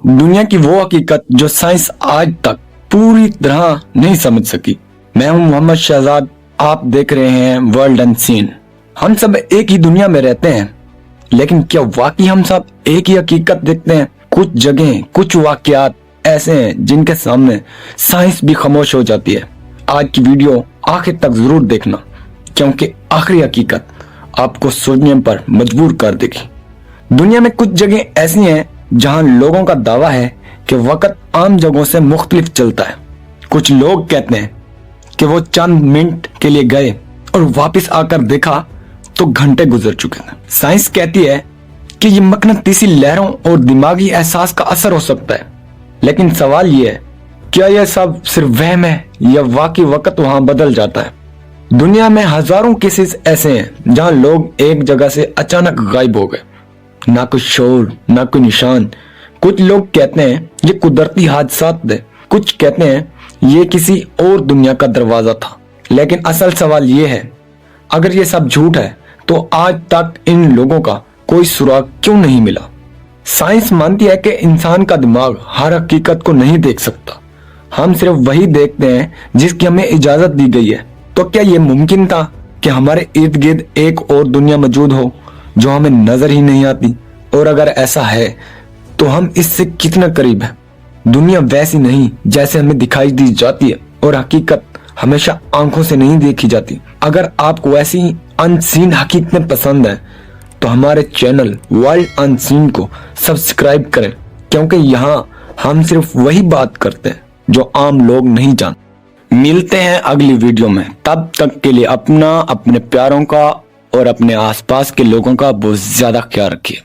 दुनिया की वो हकीकत जो साइंस आज तक पूरी तरह नहीं समझ सकी। मैं हूं मोहम्मद शहजाद, आप देख रहे हैं वर्ल्ड अनसीन। हम सब एक ही दुनिया में रहते हैं, लेकिन क्या वाकई हम सब एक ही हकीकत देखते हैं? कुछ जगह, कुछ वाकयात ऐसे हैं जिनके सामने साइंस भी खामोश हो जाती है। आज की वीडियो आखिर तक जरूर देखना, क्योंकि आखिरी हकीकत आपको सोचने पर मजबूर कर देगी। दुनिया में कुछ जगह ऐसी हैं जहां लोगों का दावा है कि वक्त आम जगहों से मुख्तलिफ चलता है। कुछ लोग कहते हैं कि वो चंद मिनट के लिए गए और वापस आकर देखा तो घंटे गुजर चुके थे। साइंस कहती है कि ये मकनातीसी लहरों और दिमागी एहसास का असर हो सकता है, लेकिन सवाल ये है, क्या यह सब सिर्फ वहम है या वाकई वक्त वहां बदल जाता है? दुनिया में हजारों केसेस ऐसे हैं जहां लोग एक जगह से अचानक गायब हो गए, ना कोई शोर, ना कोई निशान। कुछ लोग कहते हैं ये कुदरती हादसात थे, कुछ कहते हैं ये किसी और दुनिया का दरवाजा था। लेकिन असल सवाल ये है, अगर ये सब झूठ है तो आज तक इन लोगों का कोई सुराग क्यों नहीं मिला? साइंस मानती है कि इंसान का दिमाग हर हकीकत को नहीं देख सकता। हम सिर्फ वही देखते हैं जिसकी हमें इजाजत दी गई है। तो क्या ये मुमकिन था कि हमारे इर्द गिर्द एक और दुनिया मौजूद हो जो हमें नजर ही नहीं आती? और अगर ऐसा है तो हम इससे कितना करीब हैं? दुनिया वैसी नहीं जैसे हमें दिखाई दी जाती है, और हकीकत हमेशा आंखों से नहीं देखी जाती। अगर आपको ऐसी अनसीन हकीकतें पसंद है तो हमारे चैनल वर्ल्ड अनसीन को सब्सक्राइब करें, क्योंकि यहाँ हम सिर्फ वही बात करते हैं जो आम लोग नहीं जानते। मिलते हैं अगली वीडियो में, तब तक के लिए अपना, अपने प्यारों का और अपने आसपास के लोगों का बहुत ज्यादा ख्याल रखिए।